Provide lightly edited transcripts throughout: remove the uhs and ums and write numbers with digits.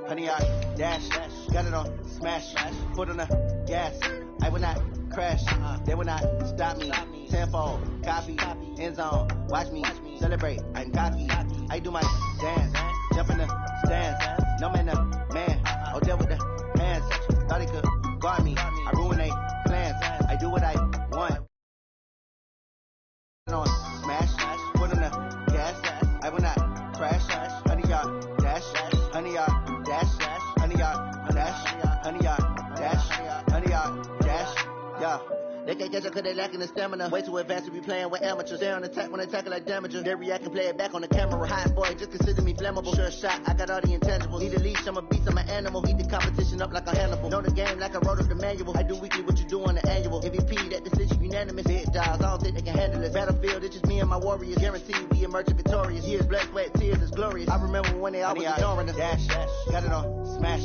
100 yard dash, got it on smash, foot on the gas. I will not crash, they will not stop me. Tenfold, copy, end zone, watch me celebrate. I'm cocky, I do my dance, jump in the stands. No man, man, oh there with the hands. Thought he could guard me, I ruin they plans. I do what I want. On smash, foot on the gas. I will not crash. 100 yard dash, 100 yard dash, 100 yard dash, 100 yard dash, 100 yard dash. Yeah. They can't catch up cause they lacking the stamina. Way too advanced to be playing with amateurs. They on attack when they tackle like damagers. They react and play it back on the camera. Hot boy, just consider me flammable. Sure shot, I got all the intangibles. Need a leash, I'm a beast, I'm an animal. Eat the competition up like a Hannibal. Know the game like I wrote up the manual. I do weekly what you do on the annual. MVP, that decision unanimous. Big dials, I don't think they can handle it. Battlefield, it's just me and my warriors. Guaranteed we emerge victorious. Years, blood, sweat, tears, it's glorious. I remember when they always ignoring us. Dash, got it on smash,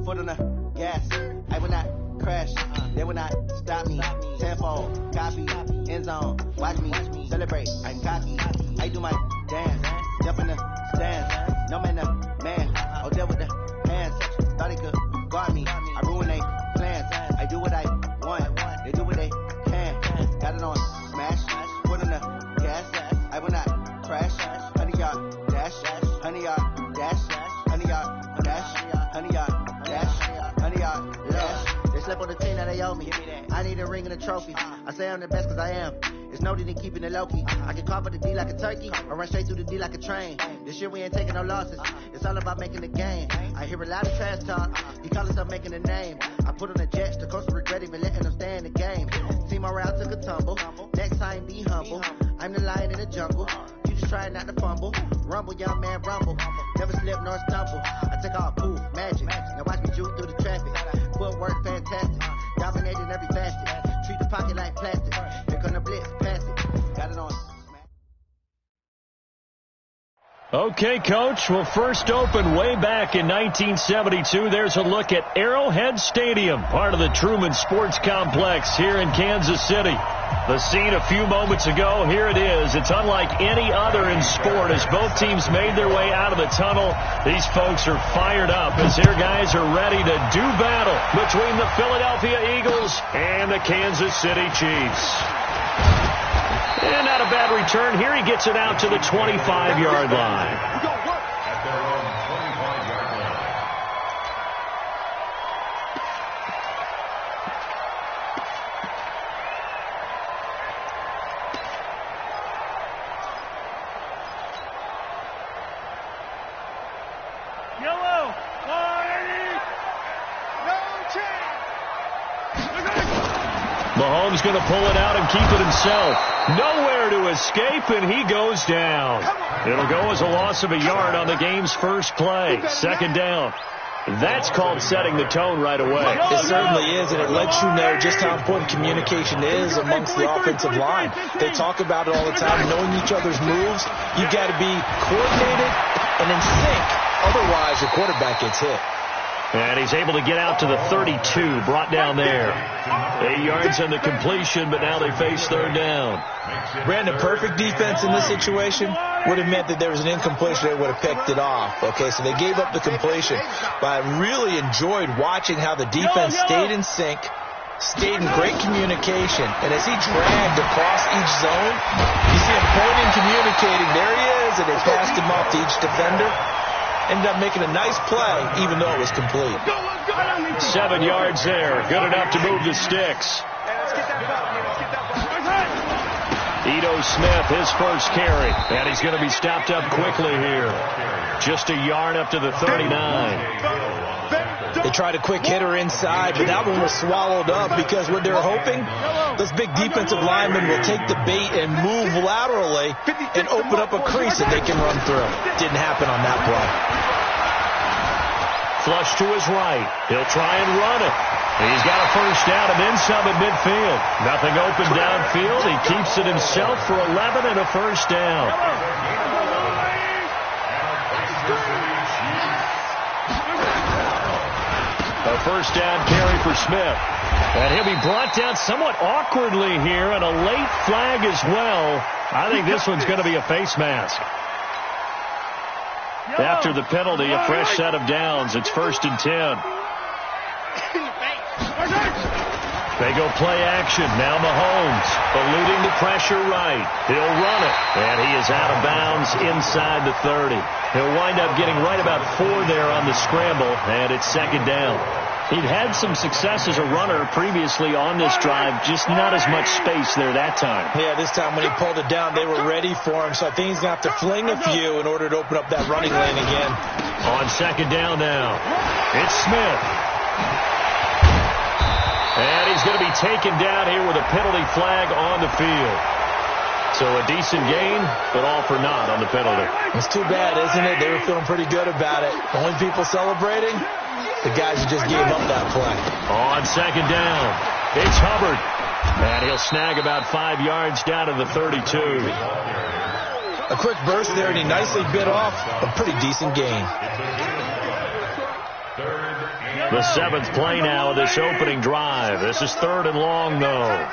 foot on the gas. I will not crash, they will not stop me. Tenfold, copy, end zone, watch me celebrate. I'm cocky, I do my dance, jump in the stands. No man, man, oh there with the hands. Thought he could guard me, I ruin they plans. I do what I want, they do what they can. Got it on smash, foot on the gas. I will not crash. 100 yard dash, 100 yard dash, 100 yard dash, 100 yard dash, 100 yard dash. They slept on the team that they owe me. I need a ring and a trophy. I say I'm the best cause I am. It's no need in keeping it low-key. I can carve up the D like a turkey or run straight through the D like a train. This year we ain't taking no losses. It's all about making the game. I hear a lot of trash talk. He call himself making a name. I put on the Jets. The coach will regret even letting them stay in the game. Team morale took a tumble. Next time be humble. I'm the lion in the jungle. You just try not to fumble. Rumble, young man, rumble. Never slip nor stumble. I take all poof, magic. Now watch me juke through the traffic. Footwork fantastic. Dominating every facet. Treat the pocket like plastic. Here come the blitz, pass it. Got it on. Okay, Coach. Well, first opened way back in 1972. There's a look at Arrowhead Stadium, part of the Truman Sports Complex here in Kansas City. The scene a few moments ago, here it is. It's unlike any other in sport. As both teams made their way out of the tunnel, these folks are fired up as their guys are ready to do battle between the Philadelphia Eagles and the Kansas City Chiefs. And not a bad return here. He gets it out to the 25-yard line. Mahomes going to pull it out and keep it himself. Nowhere to escape, and he goes down. It'll go as a loss of a yard on the game's first play. Second down. That's called setting the tone right away. It certainly is, and it lets you know just how important communication is amongst the offensive line. They talk about it all the time, knowing each other's moves. You've got to be coordinated and in sync. Otherwise, your quarterback gets hit. And he's able to get out to the 32, brought down there. 8 yards on the completion, but now they face third down. Brandon, perfect defense in this situation would have meant that there was an incompletion. They would have picked it off. Okay, so they gave up the completion. But I really enjoyed watching how the defense stayed in sync, stayed in great communication. And as he dragged across each zone, you see him pointing, communicating. There he is, and they passed him off to each defender. Ended up making a nice play, even though it was complete. 7 yards there. Good enough to move the sticks. Ito Smith, his first carry. And he's going to be stopped up quickly here. Just a yard up to the 39. They tried a quick hitter inside, but that one was swallowed up because what they're hoping, those big defensive linemen will take the bait and move laterally and open up a crease that they can run through. Didn't happen on that play. Flush to his right. He'll try and run it. He's got a first down and then some at midfield. Nothing open downfield. He keeps it himself for 11 and a first down. A first down carry for Smith. And he'll be brought down somewhat awkwardly here, and a late flag as well. I think this one's going to be a face mask. After the penalty, a fresh set of downs. It's 1st and 10. They go play action. Now Mahomes eluding the pressure right. He'll run it. And he is out of bounds inside the 30. He'll wind up getting right about 4 there on the scramble. And it's 2nd down. He'd had some success as a runner previously on this drive, just not as much space there that time. Yeah, this time when he pulled it down, they were ready for him. So I think he's going to have to fling a few in order to open up that running lane again. On 2nd down now, it's Smith. And he's going to be taken down here with a penalty flag on the field. So a decent gain, but all for naught on the penalty. It's too bad, isn't it? They were feeling pretty good about it. The only people celebrating, the guys who just gave up that play. On 2nd down, it's Hubbard. And he'll snag about 5 yards down to the 32. A quick burst there, and he nicely bit off a pretty decent gain. The 7th play now of this opening drive. This is 3rd and long, though.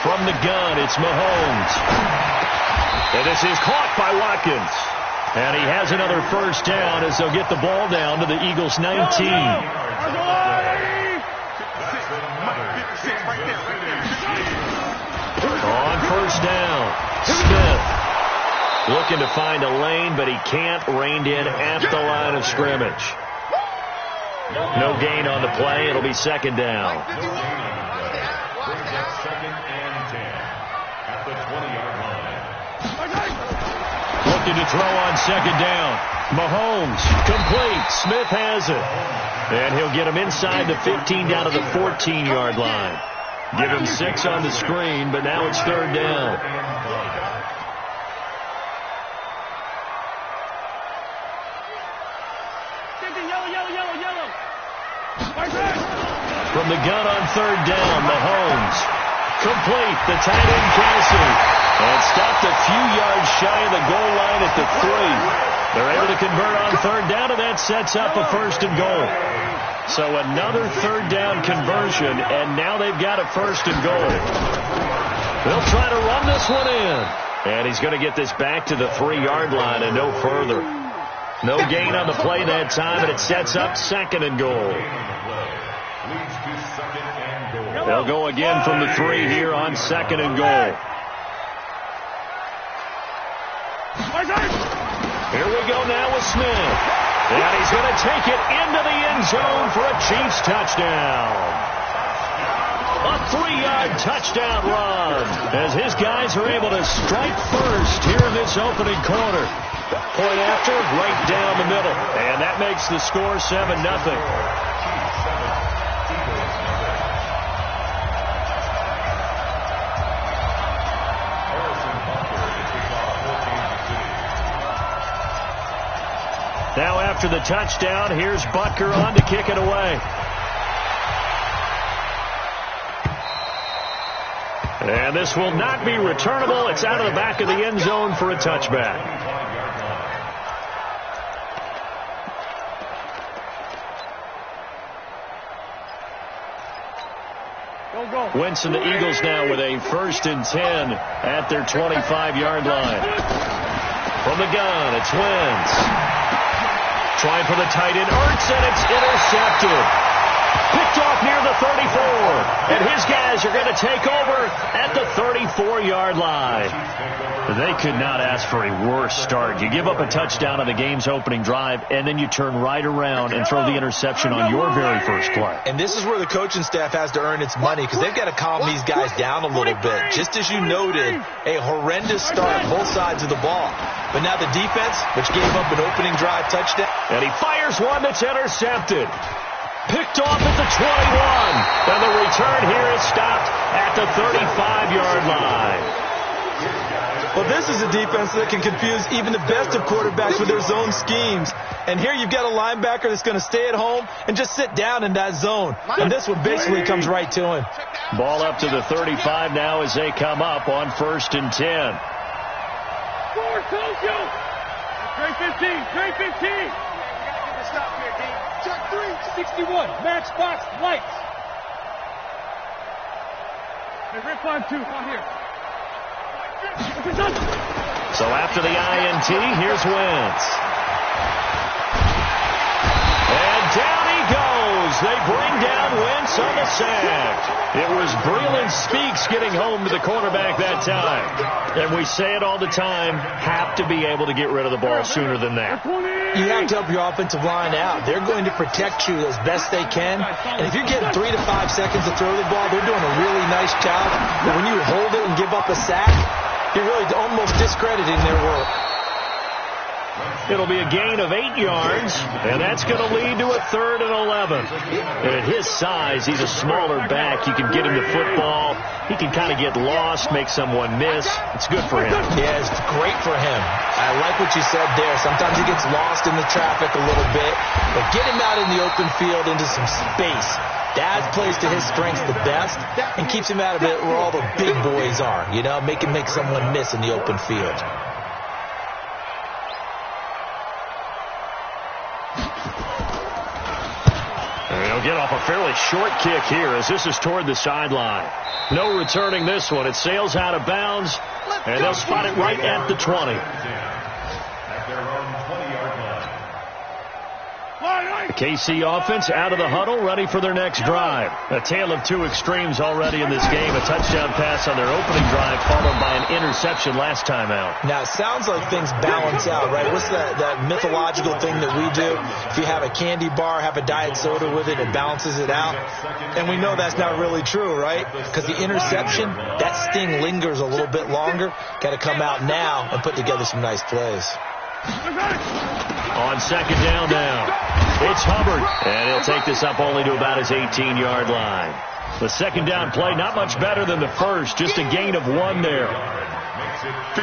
From the gun, it's Mahomes. And this is caught by Watkins. And he has another 1st down as they'll get the ball down to the Eagles' 19. On 1st down, Smith. Looking to find a lane, but he can't. Reined in at the line of scrimmage. No gain on the play. It'll be 2nd down. Looking to throw on 2nd down. Mahomes, complete. Smith has it. And he'll get him inside the 15 down to the 14-yard line. Give him 6 on the screen, but now it's 3rd down. From the gun on 3rd down, Mahomes. Complete. The tight end, Kelsey. And stopped a few yards shy of the goal line at the 3. They're able to convert on 3rd down, and that sets up a 1st and goal. So another 3rd down conversion, and now they've got a 1st and goal. They'll try to run this one in. And he's going to get this back to the 3-yard line and no further. No gain on the play that time, and it sets up 2nd and goal. They'll go again from the 3 here on 2nd and goal. Here we go now with Smith. And he's going to take it into the end zone for a Chiefs touchdown. A 3-yard touchdown run as his guys are able to strike first here in this opening quarter. Point after, right down the middle. And that makes the score 7-0. Now after the touchdown, here's Butker on to kick it away. And this will not be returnable. It's out of the back of the end zone for a touchback. Wentz and the Eagles now with a 1st and 10 at their 25-yard line. From the gun, it's Wentz. Trying for the tight end, Ertz, and it's intercepted. Picked off near the 34. And his guys are going to take over at the 34-yard line. They could not ask for a worse start. You give up a touchdown on the game's opening drive, and then you turn right around and throw the interception on your very first play. And this is where the coaching staff has to earn its money, because they've got to calm these guys down a little bit. Just as you noted, a horrendous start both sides of the ball. But now the defense, which gave up an opening drive touchdown. And he fires one that's intercepted. Picked off at the 21. And the return here is stopped at the 35-yard line. Well, this is a defense that can confuse even the best of quarterbacks with their zone schemes. And here you've got a linebacker that's going to stay at home and just sit down in that zone. And this one basically comes right to him. Ball up to the 35 now as they come up on 1st and 10. Trey 15, Trey 15. Stop here, D. Check 3, 61, match box, lights. Hey, rip on 2, on here. So after the INT, here's Wentz. And down he goes. They bring down Wentz on the sack. It was Breeland Speaks getting home to the quarterback that time. And we say it all the time, have to be able to get rid of the ball sooner than that. You have to help your offensive line out. They're going to protect you as best they can. And if you're getting 3 to 5 seconds to throw the ball, they're doing a really nice job. But when you hold it and give up a sack, you're really almost discrediting their work. It'll be a gain of 8 yards, and that's going to lead to a 3rd and 11. And at his size, he's a smaller back. You can get him the football. He can kind of get lost, make someone miss. It's good for him. Yeah, it's great for him. I like what you said there. Sometimes he gets lost in the traffic a little bit, but get him out in the open field into some space. That plays to his strengths the best and keeps him out of it where all the big boys are, you know, make him make someone miss in the open field. He'll get off a fairly short kick here as this is toward the sideline. No returning this one. It sails out of bounds, and they'll spot it right at the 20. The KC offense out of the huddle, ready for their next drive. A tale of two extremes already in this game. A touchdown pass on their opening drive, followed by an interception last time out. Now, it sounds like things balance out, right? What's that mythological thing that we do? If you have a candy bar, have a diet soda with it, it balances it out. And we know that's not really true, right? Because the interception, that sting lingers a little bit longer. Got to come out now and put together some nice plays. On second down now, it's Hubbard, and he'll take this up only to about his 18-yard line. The second down play, not much better than the first, just a gain of 1 there.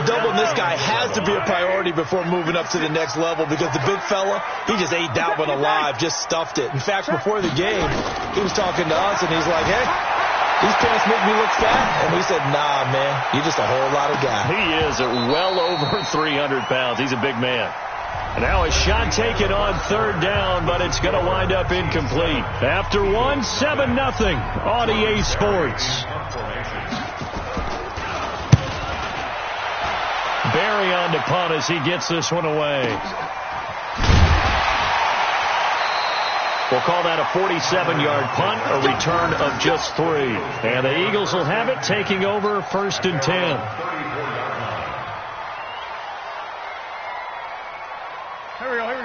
Doubling this guy has to be a priority before moving up to the next level because the big fella, he just ate that one alive, just stuffed it. In fact, before the game, he was talking to us, and he's like, hey, these pants make me look fat. And we said, nah, man, you're just a whole lot of guy. He is at well over 300 pounds. He's a big man. Now a shot taken on third down, but it's going to wind up incomplete. After 1, 7-0 on EA Sports. Barry on to punt as he gets this one away. We'll call that a 47-yard punt, a return of just 3. And the Eagles will have it, taking over 1st and 10.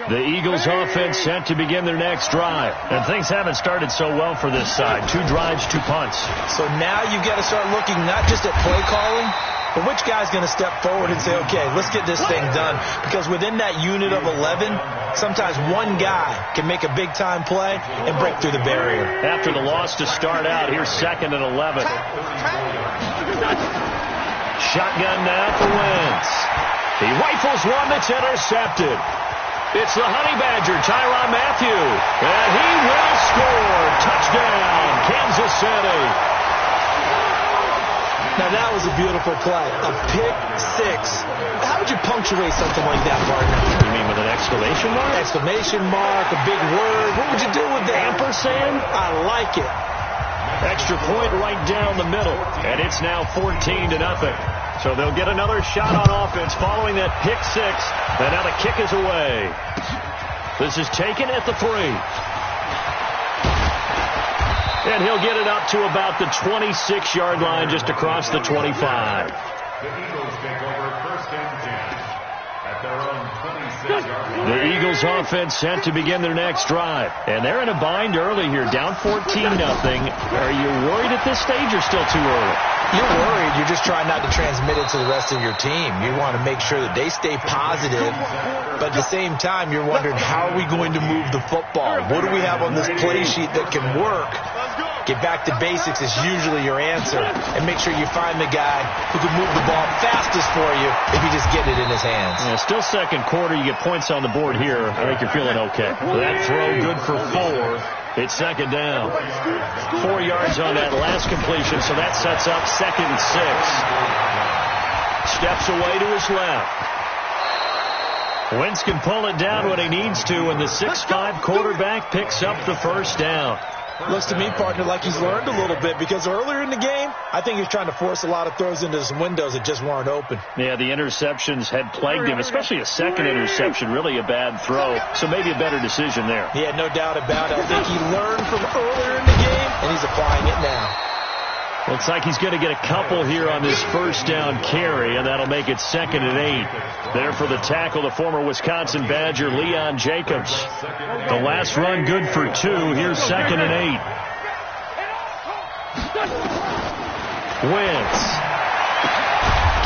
The Eagles offense set to begin their next drive. And things haven't started so well for this side. 2 drives, 2 punts. So now you've got to start looking not just at play calling, but which guy's going to step forward and say, okay, let's get this thing done. Because within that unit of 11, sometimes one guy can make a big-time play and break through the barrier. After the loss to start out, here's 2nd and 11. Shotgun now for Wentz. He rifles one that's intercepted. It's the Honey Badger, Tyrann Mathieu. And he will score. Touchdown, Kansas City. Now, that was a beautiful play. A pick 6. How would you punctuate something like that, partner? You mean with an exclamation mark? Exclamation mark, a big word. What would you do with that? Ampersand? I like it. Extra point right down the middle. And it's now 14-0. So they'll get another shot on offense following that pick 6. And now the kick is away. This is taken at the 3. And he'll get it up to about the 26-yard line, just across the 25. The Eagles take over 1st and 10 at their own 26-yard line. The Eagles offense set to begin their next drive. And they're in a bind early here, down 14-0. Are you worried at this stage or still too early? You're worried. You're just trying not to transmit it to the rest of your team. You want to make sure that they stay positive. But at the same time, you're wondering, how are we going to move the football? What do we have on this play sheet that can work? Get back to basics is usually your answer. And make sure you find the guy who can move the ball fastest for you if you just get it in his hands. Yeah, still second quarter. You get points on the board here. I think you're feeling okay. That throw good for 4. It's 2nd down. 4 yards on that last completion, so that sets up 2nd and 6. Steps away to his left. Wentz can pull it down when he needs to, and the 6'5" quarterback picks up the 1st down. Looks to me, partner, like he's learned a little bit, because earlier in the game, I think he was trying to force a lot of throws into some windows that just weren't open. Yeah, the interceptions had plagued him, especially a second interception, really a bad throw. So maybe a better decision there. Yeah, no doubt about it. I think he learned from earlier in the game, and he's applying it now. Looks like he's going to get a couple here on this first down carry, and that'll make it 2nd and 8. There for the tackle, the former Wisconsin Badger, Leon Jacobs. The last run good for 2. Here's 2nd and 8. Wentz.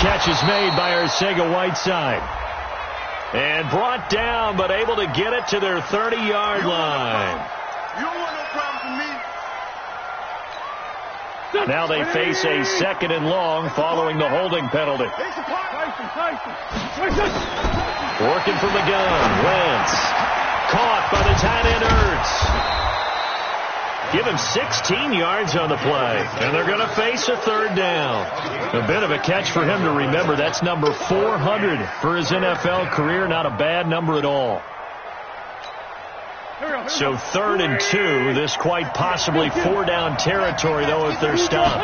Catch is made by Arcega-Whiteside. And brought down, but able to get it to their 30-yard line. You don't want no problem from me. Now they face a 2nd and long following the holding penalty. Working from the gun. Wentz. Caught by the tight end Ertz. Give him 16 yards on the play. And they're going to face a 3rd down. A bit of a catch for him to remember. That's number 400 for his NFL career. Not a bad number at all. So 3rd and 2. This quite possibly 4-down territory, though, if they're stopped.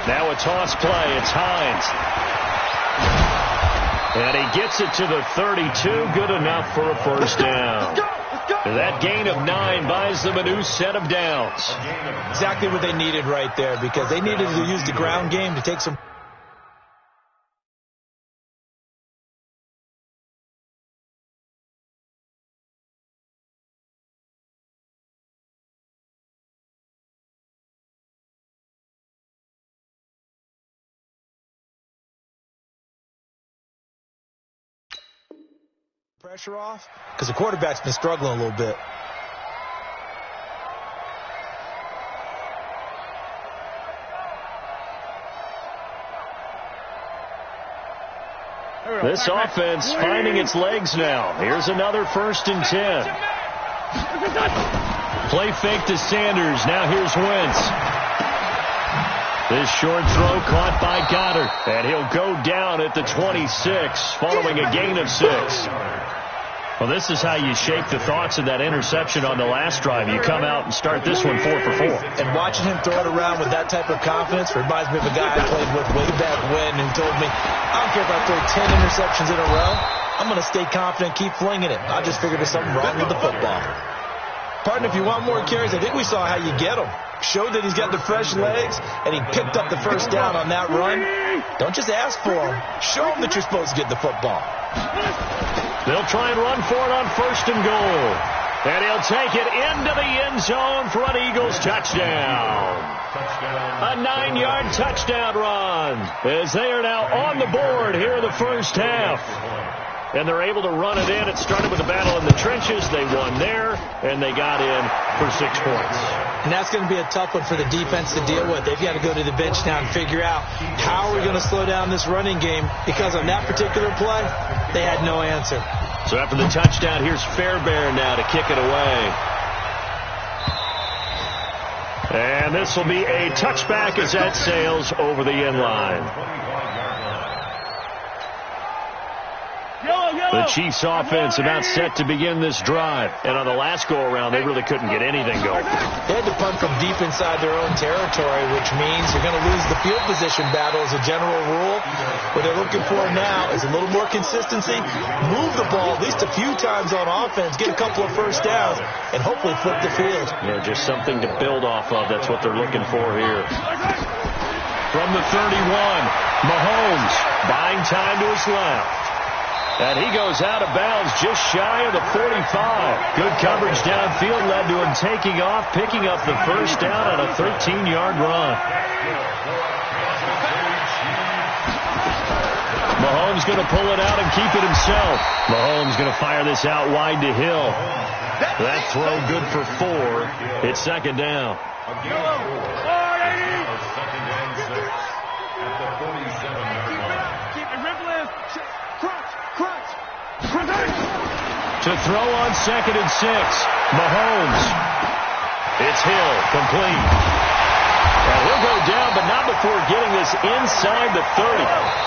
Now a toss play. It's Hines. And he gets it to the 32. Good enough for a first down. That gain of 9 buys them a new set of downs. Exactly what they needed right there, because they needed to use the ground game to take some. Pressure off, because the quarterback's been struggling a little bit. This offense finding its legs now. Here's another 1st and 10. Play fake to Sanders. Now here's Wentz. This short throw caught by Goddard. And he'll go down at the 26 following a gain of 6. Well, this is how you shape the thoughts of that interception on the last drive. You come out and start this one 4 for 4. And watching him throw it around with that type of confidence reminds me of a guy I played with way back when who told me, I don't care if I throw 10 interceptions in a row. I'm going to stay confident, keep flinging it. I just figured there's something wrong with the football. Partner, if you want more carries, I think we saw how you get them. Showed that he's got the fresh legs, and he picked up the first down on that run. Don't just ask for him. Show him that you're supposed to get the football. They'll try and run for it on 1st and goal. And he'll take it into the end zone for an Eagles touchdown. A 9-yard touchdown run as they are now on the board here in the first half. And they're able to run it in. It started with a battle in the trenches. They won there, and they got in for 6 points. And that's going to be a tough one for the defense to deal with. They've got to go to the bench now and figure out how are we going to slow down this running game, because on that particular play, they had no answer. So after the touchdown, here's Fairbairn now to kick it away. And this will be a touchback as that sails over the end line. The Chiefs offense about set to begin this drive. And on the last go-around, they really couldn't get anything going. They had to punt from deep inside their own territory, which means you're going to lose the field position battle as a general rule. What they're looking for now is a little more consistency. Move the ball at least a few times on offense, get a couple of first downs, and hopefully flip the field. Yeah, just something to build off of. That's what they're looking for here. From the 31, Mahomes buying time to his left. And he goes out of bounds just shy of the 45. Good coverage downfield led to him taking off, picking up the first down on a 13-yard run. Mahomes going to pull it out and keep it himself. Mahomes going to fire this out wide to Hill. That throw good for 4. It's 2nd down. To throw on 2nd and 6. Mahomes. It's Hill, complete. And he'll go down, but not before getting this inside the 30.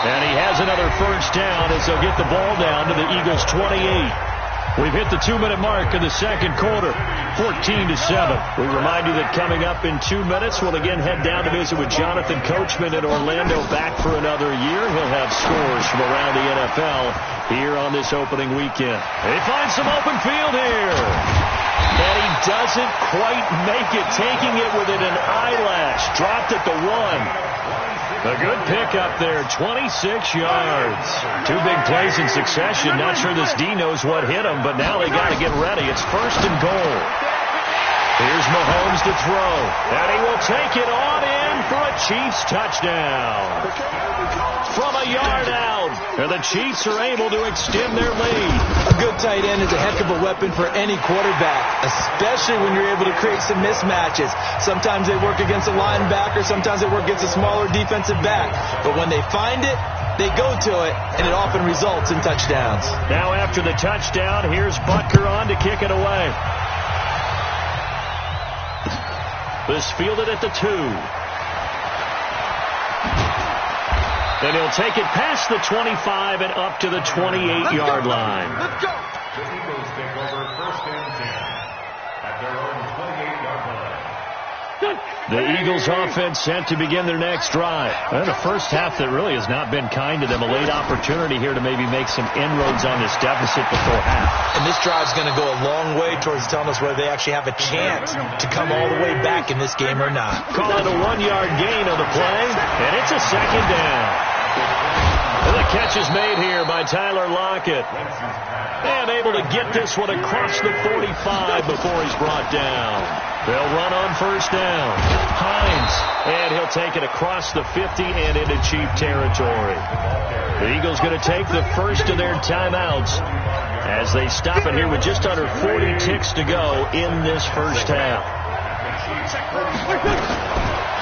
And he has another first down as they'll get the ball down to the Eagles' 28. We've hit the 2-minute mark of the second quarter, 14-7. We remind you that coming up in 2 minutes, we'll again head down to visit with Jonathan Coachman in Orlando, back for another year. He'll have scores from around the NFL here on this opening weekend. He finds some open field here. And he doesn't quite make it, taking it within an eyelash. Dropped at the 1. A good pickup there, 26 yards. 2 big plays in succession. Not sure this D knows what hit him, but now they got to get ready. It's 1st and goal. Here's Mahomes to throw, and he will take it on in for a Chiefs touchdown. From a yard out, and the Chiefs are able to extend their lead. A good tight end is a heck of a weapon for any quarterback, especially when you're able to create some mismatches. Sometimes they work against a linebacker, sometimes they work against a smaller defensive back. But when they find it, they go to it, and it often results in touchdowns. Now after the touchdown, here's Butker on to kick it away. This fielded at the 2. And he'll take it past the 25 and up to the 28-yard line. Let's go. The Eagles take over 1st and 10 at their own 28-yard line. The Eagles offense sent to begin their next drive. And a first half that really has not been kind to them. A late opportunity here to maybe make some inroads on this deficit before half. And this drive's going to go a long way towards telling us whether they actually have a chance to come all the way back in this game or not. Call it a 1-yard gain on the play, and it's a 2nd down. And the catch is made here by Tyler Lockett. And able to get this one across the 45 before he's brought down. They'll run on 1st down. Hines, and he'll take it across the 50 and into Chief territory. The Eagles going to take the first of their timeouts as they stop it here with just under 40 ticks to go in this first half.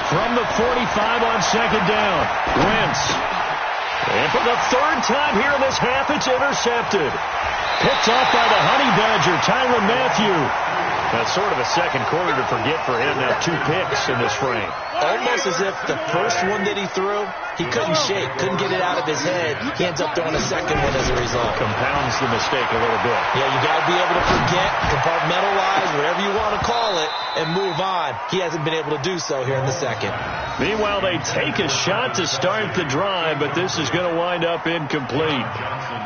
From the 45 on 2nd down, Wentz. And for the 3rd time here in this half, it's intercepted. Picked off by the Honey Badger, Tyrann Mathieu. That's sort of a second quarter to forget for him. Now 2 picks in this frame. Almost as if the first one that he threw, he couldn't shake, couldn't get it out of his head. He ends up throwing a second one as a result. Compounds the mistake a little bit. Yeah, you got to be able to forget, compartmentalize, whatever you want to call it, and move on. He hasn't been able to do so here in the second. Meanwhile, they take a shot to start the drive, but this is going to wind up incomplete.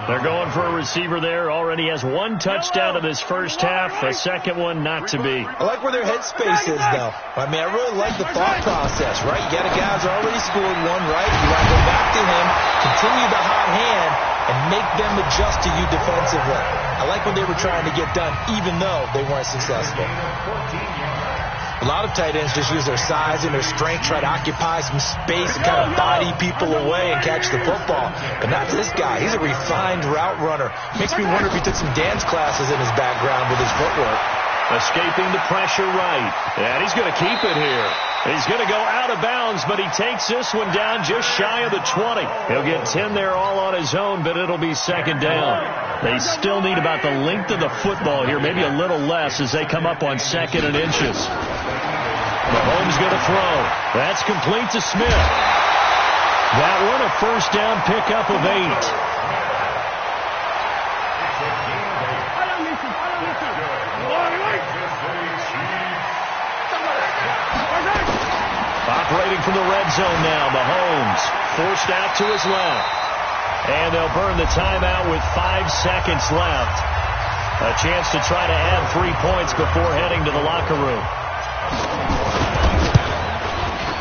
They're going for a receiver there. Already has 1 touchdown in this first half. A second one not to be. I like where their headspace is, though. I mean, I really like the thought process, right? You got a guy who's already scored 1, right? You want to go back to him, continue the hot hand, and make them adjust to you defensively. I like what they were trying to get done, even though they weren't successful. A lot of tight ends just use their size and their strength, try to occupy some space and kind of body people away and catch the football. But not this guy. He's a refined route runner. Makes me wonder if he took some dance classes in his background with his footwork. Escaping the pressure right. And he's going to keep it here. He's going to go out of bounds, but he takes this one down just shy of the 20. He'll get 10 there all on his own, but it'll be 2nd down. They still need about the length of the football here, maybe a little less as they come up on 2nd and inches. Mahomes going to throw. That's complete to Smith. That one a 1st down pickup of 8. Operating from the red zone now, Mahomes forced out to his left. And they'll burn the timeout with 5 seconds left. A chance to try to add 3 points before heading to the locker room.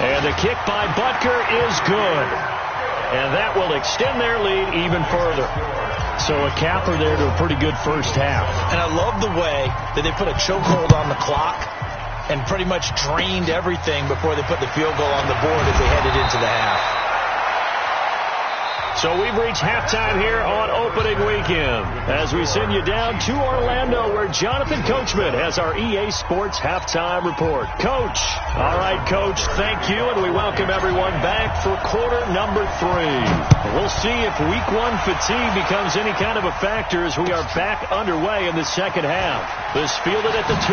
And the kick by Butker is good. And that will extend their lead even further. So a capper there to a pretty good first half. And I love the way that they put a chokehold on the clock and pretty much drained everything before they put the field goal on the board as they headed into the half. So we've reached halftime here on opening weekend as we send you down to Orlando where Jonathan Coachman has our EA Sports halftime report. Coach. All right, Coach, thank you, and we welcome everyone back for quarter number 3. We'll see if week 1 fatigue becomes any kind of a factor as we are back underway in the second half. This fielded at the 2.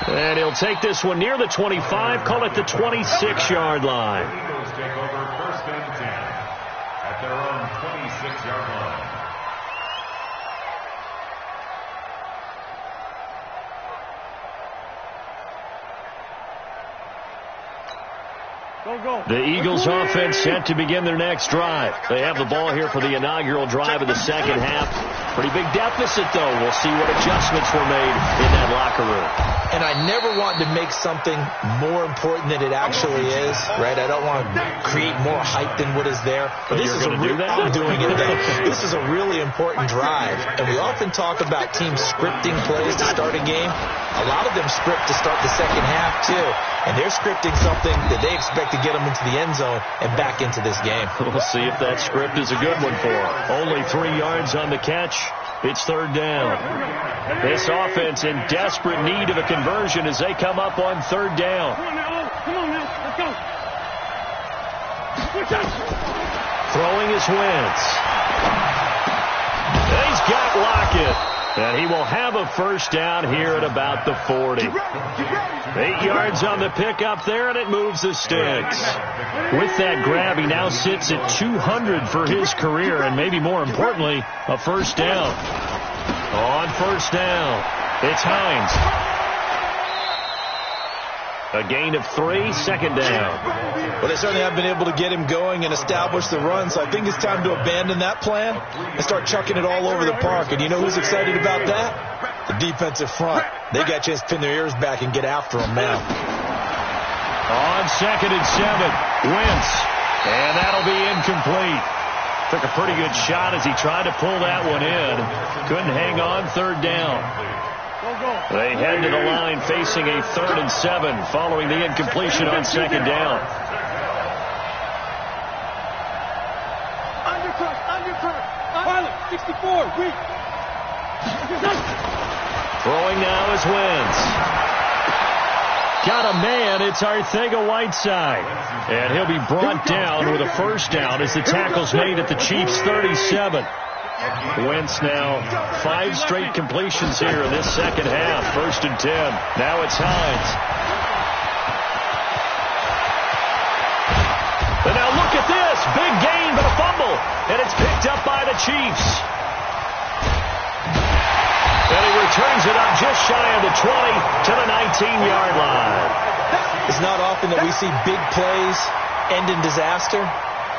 And he'll take this one near the 25, call it the 26-yard line. The Eagles take over 1st and 10 at their own 26-yard line. The Eagles offense set to begin their next drive. They have the ball here for the inaugural drive of the second half. Pretty big deficit, though. We'll see what adjustments were made in that locker room. And I never want to make something more important than it actually is, right? I don't want to create more hype than what is there. But this is I'm doing it, though. This is a really important drive. And we often talk about teams scripting plays to start a game. A lot of them script to start the second half, too. And they're scripting something that they expect to get them into the end zone and back into this game. We'll see if that script is a good one for them. Only 3 yards on the catch. It's third down. This offense in desperate need of a conversion as they come up on third down. Come on now. Let's go. Throwing his Wentz. He's got Lockett. And he will have a first down here at about the 40. 8 yards on the pickup there, and it moves the sticks. With that grab, he now sits at 200 for his career, and maybe more importantly, a first down. On first down, it's Hines. A gain of 3, second down. Well, they certainly have been able to get him going and establish the run, so I think it's time to abandon that plan and start chucking it all over the park. And you know who's excited about that? The defensive front. They got a chance to pin their ears back and get after him now. On second and 7, Wentz. And that'll be incomplete. Took a pretty good shot as he tried to pull that one in. Couldn't hang on, third down. They head to the line facing a 3rd and 7 following the incompletion on second down. Undercut. Pilot, 64, weak. Throwing now is Wentz. Got a man, it's Arcega-Whiteside. And he'll be brought down with a first down as the tackle's made at the Chiefs' 37. Wentz now 5 straight completions here in this second half. 1st and 10. Now it's Hines. And now look at this. Big gain, but a fumble. And it's picked up by the Chiefs. And he returns it up just shy of the 20 to the 19-yard line. It's not often that we see big plays end in disaster.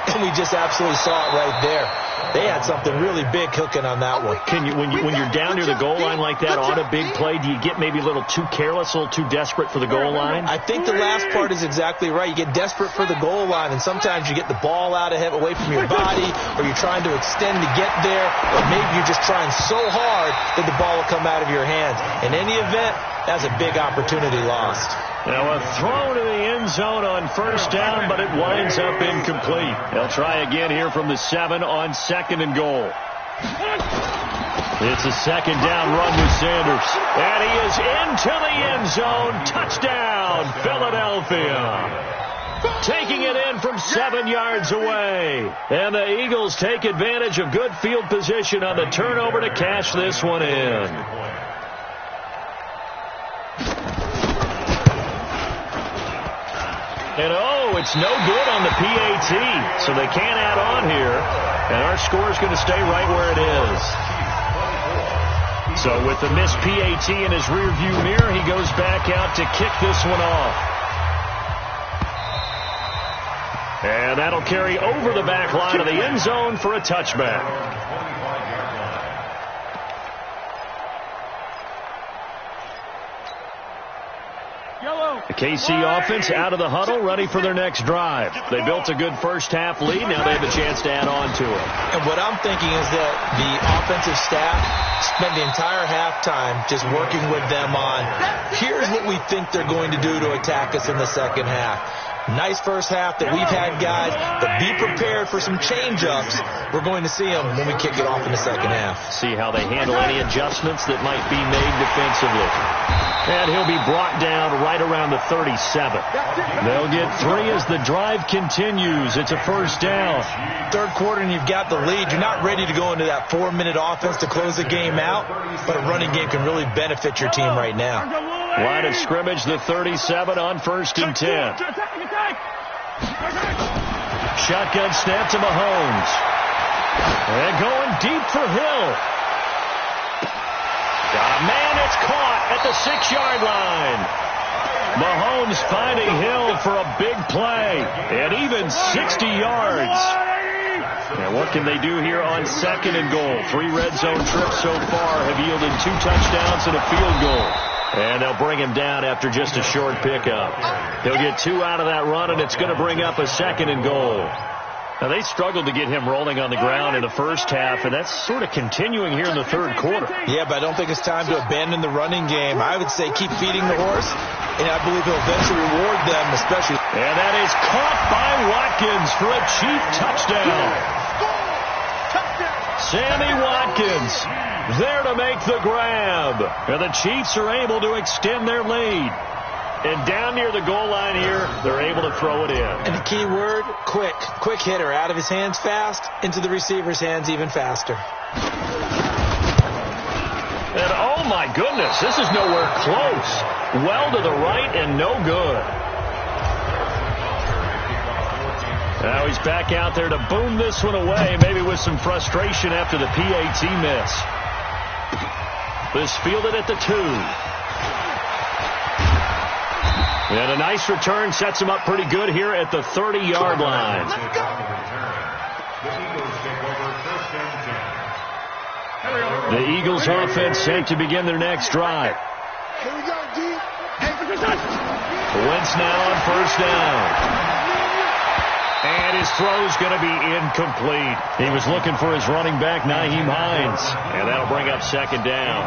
And we just absolutely saw it right there. They had something really big cooking on that one. When you're down near the goal line like that on a big play, do you get maybe a little too careless, a little too desperate for the goal line? I think the last part is exactly right. You get desperate for the goal line, and sometimes you get the ball out ahead, away from your body, or you're trying to extend to get there, or maybe you're just trying so hard that the ball will come out of your hands. In any event, that's a big opportunity lost. Now a throw to the end zone on first down, but it winds up incomplete. They'll try again here from the 7 on 2nd and goal. It's a second down run with Sanders. And he is into the end zone. Touchdown, Philadelphia. Taking it in from 7 yards away. And the Eagles take advantage of good field position on the turnover to cash this one in. And it's no good on the PAT, so they can't add on here. And our score is going to stay right where it is. So with the missed PAT in his rearview mirror, he goes back out to kick this one off. And that'll carry over the back line of the end zone for a touchback. The KC offense out of the huddle, ready for their next drive. They built a good first half lead. Now they have a chance to add on to it. And what I'm thinking is that the offensive staff spent the entire halftime just working with them on, here's what we think they're going to do to attack us in the second half. Nice first half that we've had, guys, but be prepared for some change-ups. We're going to see them when we kick it off in the second half. See how they handle any adjustments that might be made defensively. And he'll be brought down right around the 37. They'll get 3 as the drive continues. It's a first down. Third quarter and you've got the lead. You're not ready to go into that 4-minute offense to close the game out, but a running game can really benefit your team right now. Line of scrimmage, the 37 on 1st and 10. Shotgun snap to Mahomes. And going deep for Hill. Got a man, it's caught at the 6-yard line. Mahomes finding Hill for a big play. And even 60 yards. And what can they do here on 2nd and goal? 3 red zone trips so far have yielded 2 touchdowns and a field goal. And they'll bring him down after just a short pickup. He'll get 2 out of that run, and it's going to bring up a 2nd and goal. Now, they struggled to get him rolling on the ground in the first half, and that's sort of continuing here in the third quarter. Yeah, but I don't think it's time to abandon the running game. I would say keep feeding the horse, and I believe he'll eventually reward them, especially. And that is caught by Watkins for a Chief touchdown. Sammy Watkins there to make the grab. And the Chiefs are able to extend their lead. And down near the goal line here, they're able to throw it in. And the key word, quick. Quick hitter. Out of his hands fast, into the receiver's hands even faster. And oh my goodness, this is nowhere close. Well to the right and no good. Now he's back out there to boom this one away, maybe with some frustration after the PAT miss. This fielded at the 2. And a nice return sets him up pretty good here at the 30-yard line. The Eagles offense set to begin their next drive. Wentz now on 1st down. And his throw's going to be incomplete. He was looking for his running back, Nyheim Hines. And that'll bring up 2nd down.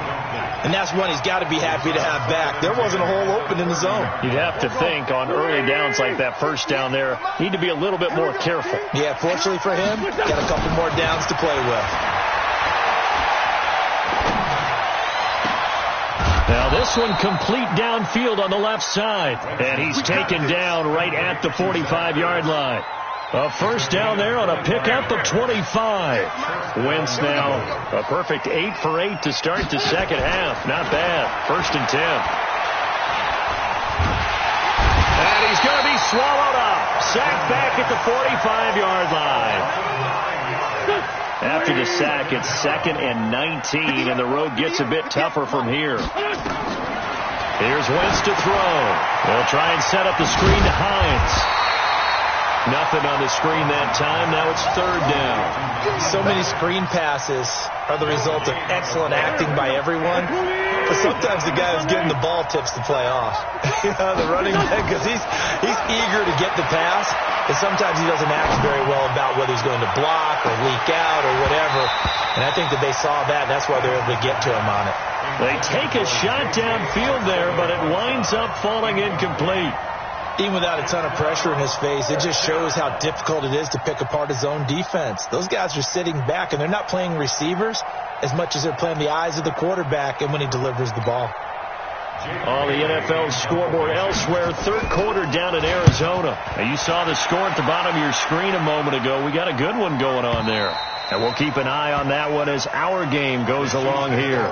And that's one he's got to be happy to have back. There wasn't a hole open in the zone. You'd have to think on early downs like that 1st down there, need to be a little bit more careful. Yeah, fortunately for him, got a couple more downs to play with. Now this one complete downfield on the left side. And he's taken down right at the 45-yard line. A 1st down there on a pickup of 25. Wentz now a perfect 8 for 8 to start the second half. Not bad. 1st and 10. And he's going to be swallowed up. Sacked back at the 45-yard line. After the sack, it's 2nd and 19, and the road gets a bit tougher from here. Here's Wentz to throw. They'll try and set up the screen to Hines. Nothing on the screen that time. Now it's 3rd down. So many screen passes are the result of excellent acting by everyone. But sometimes the guy who's getting the ball tips the play off. The running back, because he's eager to get the pass. And sometimes he doesn't act very well about whether he's going to block or leak out or whatever. And I think that they saw that, and that's why they're able to get to him on it. They take a shot downfield there, but it winds up falling incomplete. Even without a ton of pressure in his face, it just shows how difficult it is to pick apart his own defense. Those guys are sitting back, and they're not playing receivers as much as they're playing the eyes of the quarterback and when he delivers the ball. On the NFL scoreboard elsewhere, 3rd quarter down in Arizona. Now you saw the score at the bottom of your screen a moment ago. We got a good one going on there. And we'll keep an eye on that one as our game goes along here.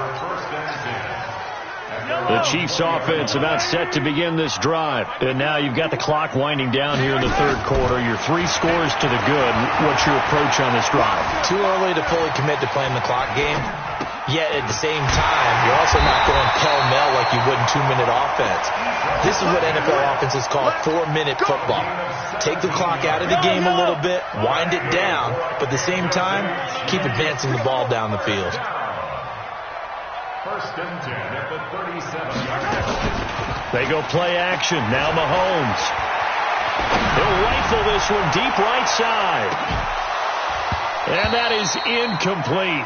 The Chiefs offense about set to begin this drive. And now you've got the clock winding down here in the 3rd quarter. You're 3 scores to the good. What's your approach on this drive? Too early to fully commit to playing the clock game. Yet at the same time, you're also not going pell-mell like you would in 2-minute offense. This is what NFL offenses call 4-minute football. Take the clock out of the game a little bit, wind it down, but at the same time, keep advancing the ball down the field. 1st and 10 at the 37-yard line. They go play action. Now Mahomes. He'll rifle this one deep right side. And that is incomplete.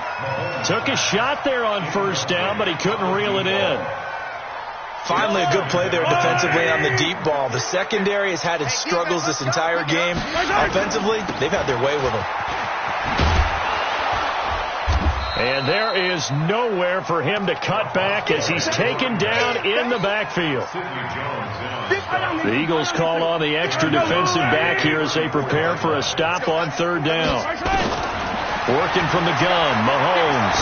Took a shot there on 1st down, but he couldn't reel it in. Finally, a good play there defensively on the deep ball. The secondary has had its struggles this entire game. Offensively, they've had their way with them. And there is nowhere for him to cut back as he's taken down in the backfield. The Eagles call on the extra defensive back here as they prepare for a stop on 3rd down. Working from the gun, Mahomes.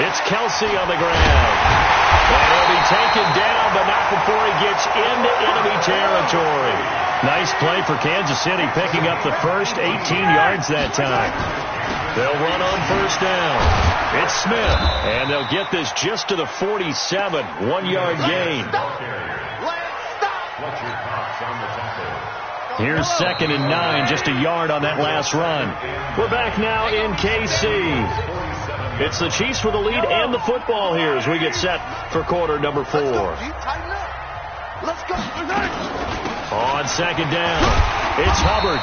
It's Kelsey on the ground. And he'll be taken down, but not before he gets into enemy territory. Nice play for Kansas City, picking up the first 18 yards that time. They'll run on first down. It's Smith, and they'll get this just to the 47. 1-yard gain. Here's 2nd and 9, just a yard on that last run. We're back now in KC. It's the Chiefs with the lead and the football here as we get set for quarter number 4. Let's go. On 2nd down, it's Hubbard.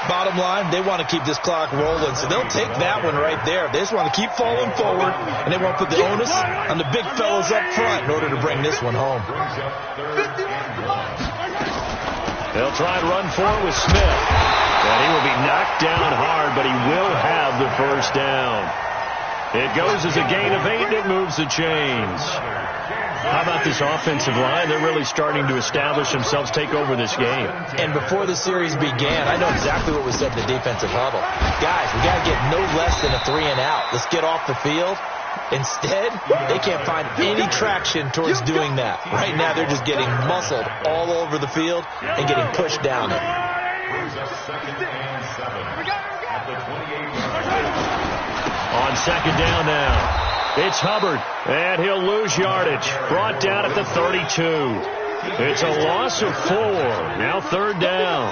Bottom line, they want to keep this clock rolling, so they'll take that one right there. They just want to keep falling forward, and they want to put the onus on the big fellas up front in order to bring this one home. They'll try and run for it with Smith. And he will be knocked down hard, but he will have the first down. It goes as a gain of 8, and it moves the chains. How about this offensive line? They're really starting to establish themselves, take over this game. And before the series began, I know exactly what was said in the defensive huddle. Guys, we got to get no less than a 3-and-out. Let's get off the field. Instead, they can't find any traction towards doing that. Right now, they're just getting muscled all over the field and getting pushed down it. On 2nd down now. It's Hubbard, and he'll lose yardage. Brought down at the 32. It's a loss of 4. Now 3rd down.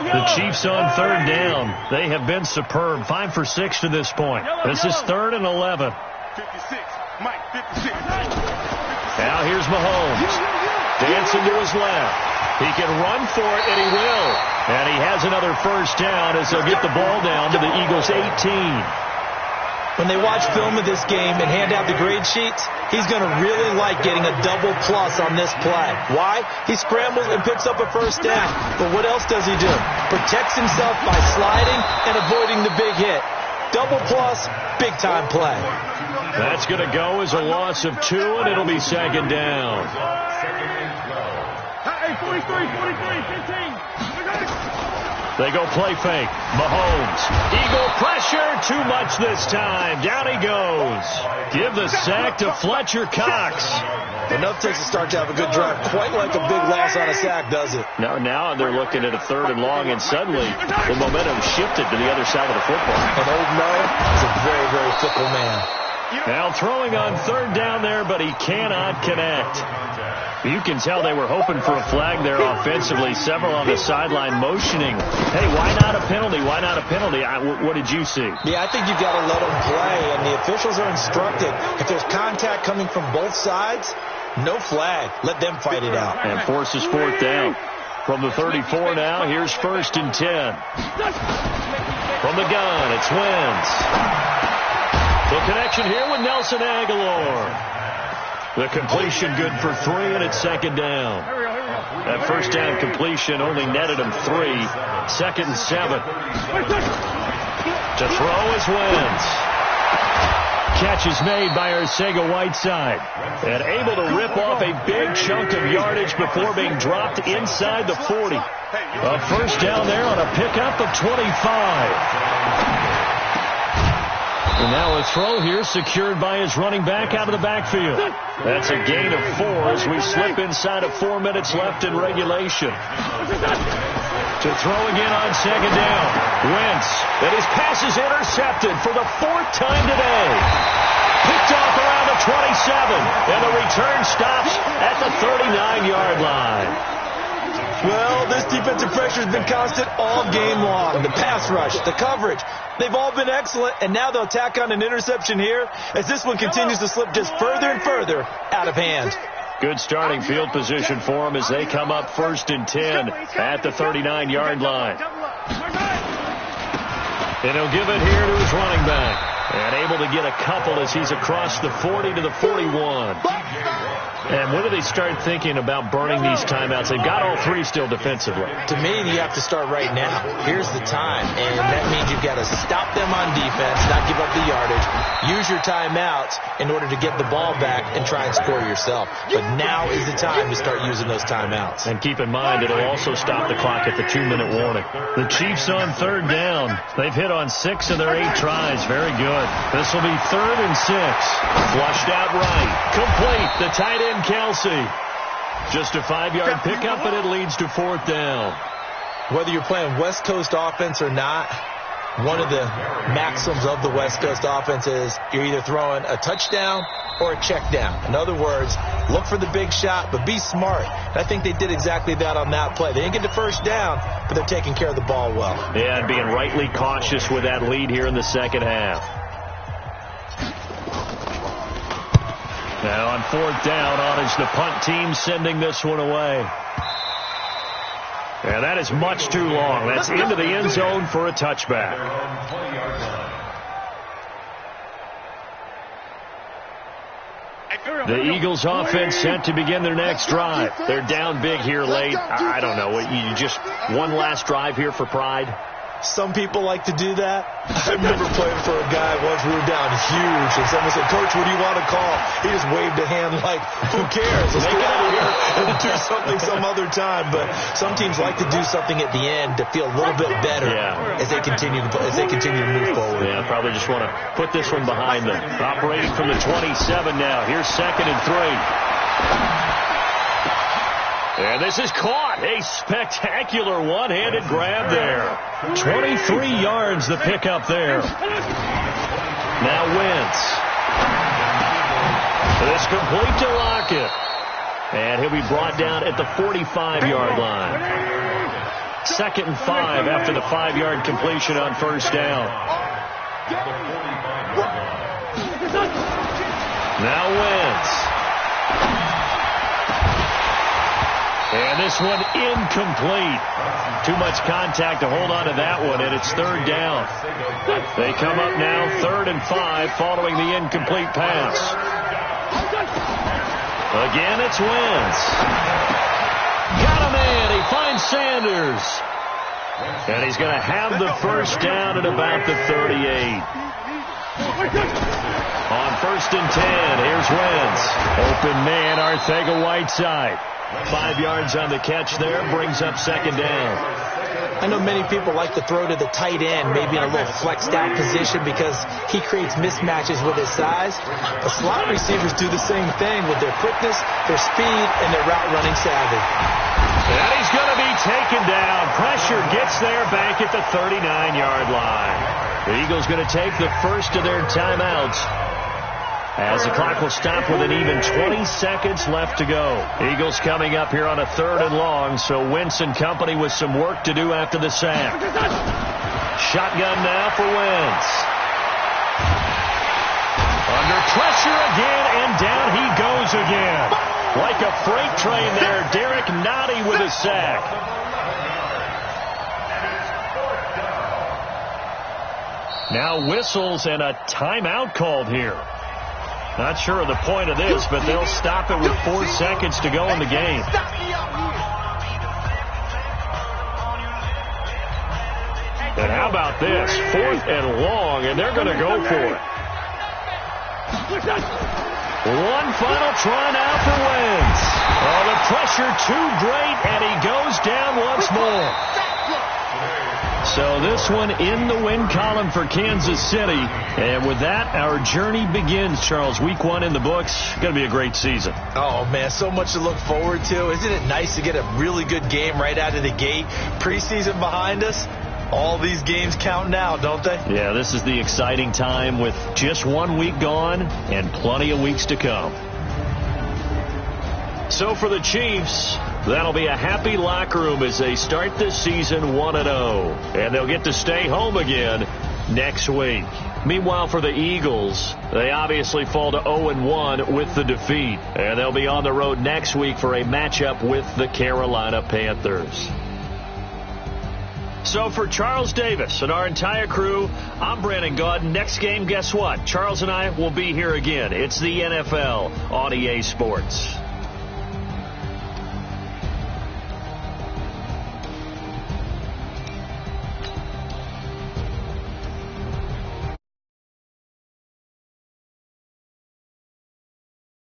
The Chiefs on 3rd down. They have been superb. 5 for 6 to this point. This is 3rd and 11. 56. Mike, 56. Now here's Mahomes. Dancing to his left. He can run for it, and he will. And he has another first down as they'll get the ball down to the Eagles' 18. When they watch film of this game and hand out the grade sheets, he's going to really like getting a double plus on this play. Why? He scrambles and picks up a first down. But what else does he do? Protects himself by sliding and avoiding the big hit. Double plus, big-time play. That's going to go as a loss of 2, and it'll be 2nd down. Hey, 43, 15. They go play fake. Mahomes. Eagle pressure. Too much this time. Down he goes. Give the sack to Fletcher Cox. Enough takes to start to have a good drive. Quite like a big loss on a sack, does it? Now they're looking at a 3rd and long, and suddenly the momentum shifted to the other side of the football. And Old Mo is a very, very fickle man. Now throwing on 3rd down there, but he cannot connect. You can tell they were hoping for a flag there offensively. Several on the sideline motioning. Hey, why not a penalty? Why not a penalty? What did you see? Yeah, I think you've got to let them play, and the officials are instructed. If there's contact coming from both sides, no flag. Let them fight it out. And forces 4th down. From the 34 now, here's 1st and 10. From the gun, it's Wentz. The connection here with Nelson Aguilar. The completion good for 3, and it's 2nd down. That first down completion only netted him 3. 2nd and 7. To throw is Wentz. Catch is made by Arcega-Whiteside. And able to rip off a big chunk of yardage before being dropped inside the 40. A first down there on a pickup of 25. And now a throw here secured by his running back out of the backfield. That's a gain of 4 as we slip inside of 4 minutes left in regulation. To throw again on 2nd down. Wentz. And his pass is intercepted for the 4th time today. Picked off around the 27. And the return stops at the 39-yard line. Well, this defensive pressure has been constant all game long. The pass rush, the coverage, they've all been excellent, and now they'll tack on an interception here as this one continues to slip just further and further out of hand. Good starting field position for them as they come up 1st and 10 at the 39-yard line. And he'll give it here to his running back. And able to get a couple as he's across the 40 to the 41. And when do they start thinking about burning these timeouts? They've got all 3 still defensively. To me, you have to start right now. Here's the time, and that means you've got to stop them on defense, not give up the yardage. Use your timeouts in order to get the ball back and try and score yourself. But now is the time to start using those timeouts. And keep in mind, it'll also stop the clock at the 2-minute warning. The Chiefs on 3rd down. They've hit on 6 of their 8 tries. Very good. This will be 3rd and 6. Flushed out right. Complete. The tight end, Kelsey. Just a 5-yard pickup, and it leads to 4th down. Whether you're playing West Coast offense or not, one of the maxims of the West Coast offense is you're either throwing a touchdown or a check down. In other words, look for the big shot, but be smart. And I think they did exactly that on that play. They didn't get the first down, but they're taking care of the ball well. Yeah, and being rightly cautious with that lead here in the second half. Now on 4th down, on is the punt team sending this one away. And that is much too long. That's into the end zone for a touchback. The Eagles offense set to begin their next drive. They're down big here late. I don't know. You just one last drive here for pride? Some people like to do that. I remember playing for a guy once. We were down huge, and someone said, "Coach, what do you want to call?" He just waved a hand like, "Who cares? Let's get out of here and do something some other time." But some teams like to do something at the end to feel a little bit better as they continue to move forward. Yeah, probably just want to put this one behind them. Operating from the 27 now. Here's 2nd and 3. And this is caught. A spectacular one-handed grab there. 23 yards the pickup there. Now Wentz. This complete to Lockett. And he'll be brought down at the 45-yard line. 2nd and 5 after the 5-yard completion on 1st down. Now Wentz. And this one incomplete. Too much contact to hold on to that one, and it's 3rd down. They come up now 3rd and 5 following the incomplete pass. Again, it's Wentz. Got a man. He finds Sanders. And he's going to have the 1st down at about the 38. On 1st and 10, here's Wentz. Open man, Arcega-Whiteside. 5 yards on the catch there, brings up 2nd down. I know many people like to throw to the tight end, maybe in a little flexed out position because he creates mismatches with his size. The slot receivers do the same thing with their quickness, their speed, and their route running savvy. And he's going to be taken down. Pressure gets there back at the 39-yard line. The Eagles going to take the first of their timeouts, as the clock will stop with an even 20 seconds left to go. Eagles coming up here on a 3rd and long, so Wentz and company with some work to do after the sack. Shotgun now for Wentz. Under pressure again, and down he goes again. Like a freight train there, Derek Nottie with a sack. Now whistles and a timeout called here. Not sure of the point of this, but they'll stop it with 4 seconds to go in the game. And how about this? 4th and long, and they're going to go for it. One final try now for Wentz. Oh, the pressure too great, and he goes down once more. So this one in the win column for Kansas City. And with that, our journey begins, Charles. Week 1 in the books. Going to be a great season. Oh, man, so much to look forward to. Isn't it nice to get a really good game right out of the gate? Preseason behind us. All these games count now, don't they? Yeah, this is the exciting time with just 1 week gone and plenty of weeks to come. So for the Chiefs, that'll be a happy locker room as they start this season 1-0. And they'll get to stay home again next week. Meanwhile, for the Eagles, they obviously fall to 0-1 with the defeat. And they'll be on the road next week for a matchup with the Carolina Panthers. So for Charles Davis and our entire crew, I'm Brandon Gaudin. Next game, guess what? Charles and I will be here again. It's the NFL on EA Sports.